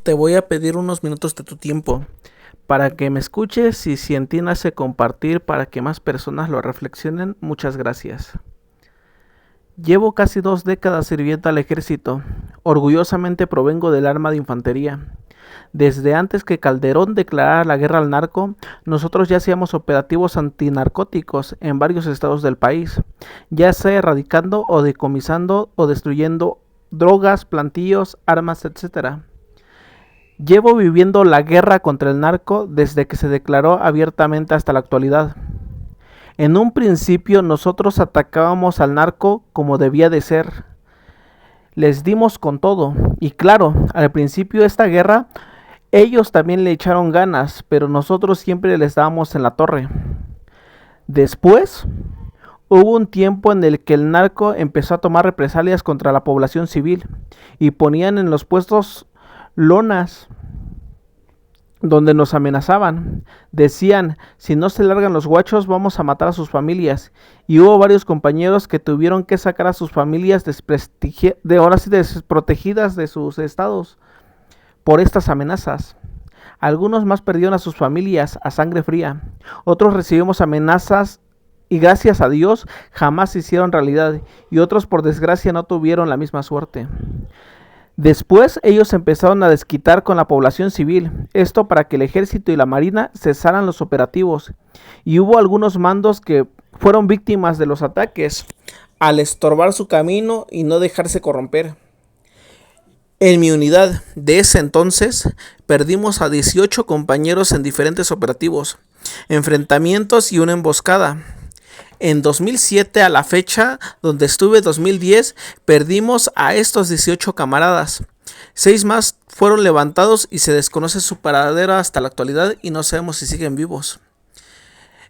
te voy a pedir unos minutos de tu tiempo para que me escuches y si en ti nace compartir para que más personas lo reflexionen, muchas gracias. Llevo casi 2 décadas sirviendo al ejército. Orgullosamente provengo del arma de infantería. Desde antes que Calderón declarara la guerra al narco, nosotros ya hacíamos operativos antinarcóticos en varios estados del país, ya sea erradicando o decomisando o destruyendo drogas, plantillos, armas, etc. Llevo viviendo la guerra contra el narco desde que se declaró abiertamente hasta la actualidad. En un principio nosotros atacábamos al narco como debía de ser. Les dimos con todo. Y claro, al principio de esta guerra, ellos también le echaron ganas, pero nosotros siempre les dábamos en la torre. Después, hubo un tiempo en el que el narco empezó a tomar represalias contra la población civil y ponían en los puestos lonas donde nos amenazaban. Decían, si no se largan los guachos vamos a matar a sus familias. Y hubo varios compañeros que tuvieron que sacar a sus familias desprotegidas de sus estados por estas amenazas. Algunos más perdieron a sus familias a sangre fría. Otros recibimos amenazas y gracias a Dios jamás se hicieron realidad. Y otros por desgracia no tuvieron la misma suerte. Después ellos empezaron a desquitar con la población civil, esto para que el ejército y la marina cesaran los operativos, y hubo algunos mandos que fueron víctimas de los ataques al estorbar su camino y no dejarse corromper. En mi unidad de ese entonces perdimos a 18 compañeros en diferentes operativos, enfrentamientos y una emboscada. En 2007 a la fecha donde estuve 2010 perdimos a estos 18 camaradas. 6 más fueron levantados y se desconoce su paradero hasta la actualidad y no sabemos si siguen vivos.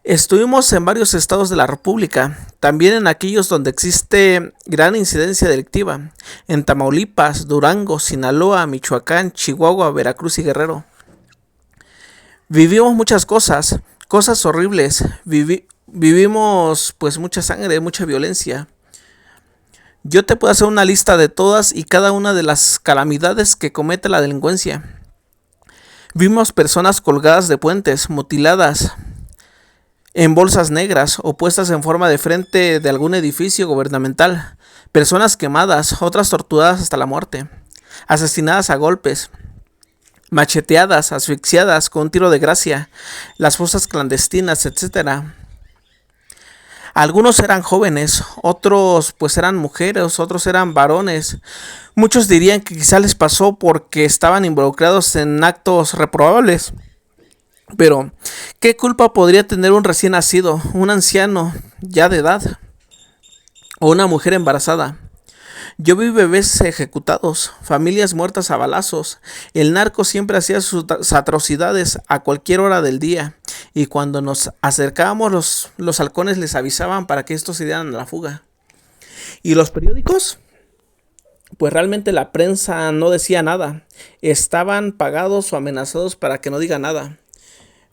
Estuvimos en varios estados de la República, también en aquellos donde existe gran incidencia delictiva, en Tamaulipas, Durango, Sinaloa, Michoacán, Chihuahua, Veracruz y Guerrero. Vivimos muchas cosas horribles, vivimos pues mucha sangre, mucha violencia. Yo te puedo hacer una lista de todas y cada una de las calamidades que comete la delincuencia. Vimos personas colgadas de puentes, mutiladas en bolsas negras o puestas en forma de frente de algún edificio gubernamental, personas quemadas, otras torturadas hasta la muerte, asesinadas a golpes, macheteadas, asfixiadas con un tiro de gracia, las fosas clandestinas, etc. Algunos eran jóvenes, otros pues eran mujeres, otros eran varones. Muchos dirían que quizá les pasó porque estaban involucrados en actos reprobables. Pero, ¿qué culpa podría tener un recién nacido, un anciano ya de edad o una mujer embarazada? Yo vi bebés ejecutados, familias muertas a balazos. El narco siempre hacía sus atrocidades a cualquier hora del día. Y cuando nos acercábamos, los halcones les avisaban para que estos se dieran a la fuga. ¿Y los periódicos? Pues realmente la prensa no decía nada. Estaban pagados o amenazados para que no diga nada.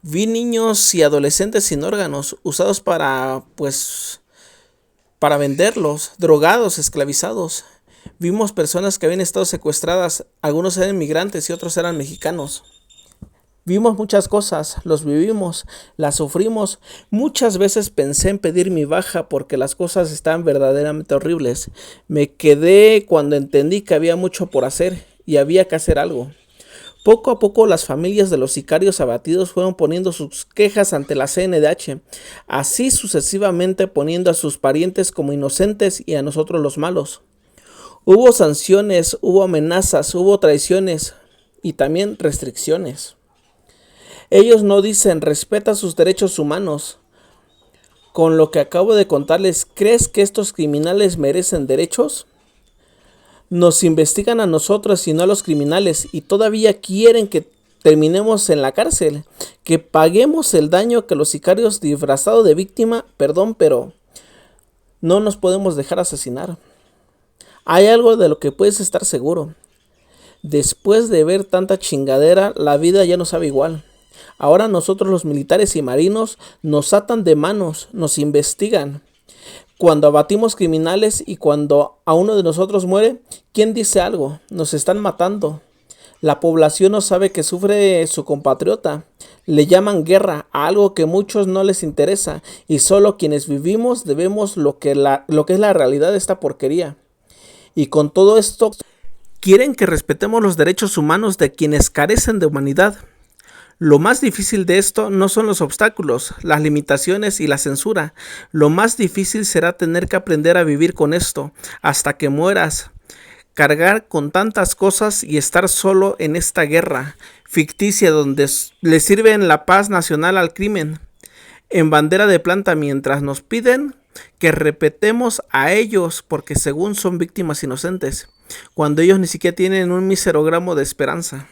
Vi niños y adolescentes sin órganos, usados para venderlos, drogados, esclavizados. Vimos personas que habían estado secuestradas, algunos eran migrantes y otros eran mexicanos. Vimos muchas cosas, los vivimos, las sufrimos. Muchas veces pensé en pedir mi baja porque las cosas estaban verdaderamente horribles. Me quedé cuando entendí que había mucho por hacer y había que hacer algo. Poco a poco las familias de los sicarios abatidos fueron poniendo sus quejas ante la CNDH, así sucesivamente poniendo a sus parientes como inocentes y a nosotros los malos. Hubo sanciones, hubo amenazas, hubo traiciones y también restricciones. Ellos no dicen respeta sus derechos humanos. Con lo que acabo de contarles, ¿crees que estos criminales merecen derechos? Nos investigan a nosotros y no a los criminales y todavía quieren que terminemos en la cárcel, que paguemos el daño que los sicarios disfrazados de víctima, pero no nos podemos dejar asesinar. Hay algo de lo que puedes estar seguro. Después de ver tanta chingadera, la vida ya no sabe igual. Ahora nosotros los militares y marinos nos atan de manos, nos investigan. Cuando abatimos criminales y cuando a uno de nosotros muere, ¿quién dice algo? Nos están matando. La población no sabe que sufre su compatriota. Le llaman guerra a algo que a muchos no les interesa y solo quienes vivimos debemos lo que es la realidad de esta porquería. Y con todo esto, quieren que respetemos los derechos humanos de quienes carecen de humanidad. Lo más difícil de esto no son los obstáculos, las limitaciones y la censura. Lo más difícil será tener que aprender a vivir con esto hasta que mueras. Cargar con tantas cosas y estar solo en esta guerra ficticia donde le sirven la paz nacional al crimen en bandera de planta mientras nos piden que respetemos a ellos porque según son víctimas inocentes, cuando ellos ni siquiera tienen un mísero gramo de esperanza.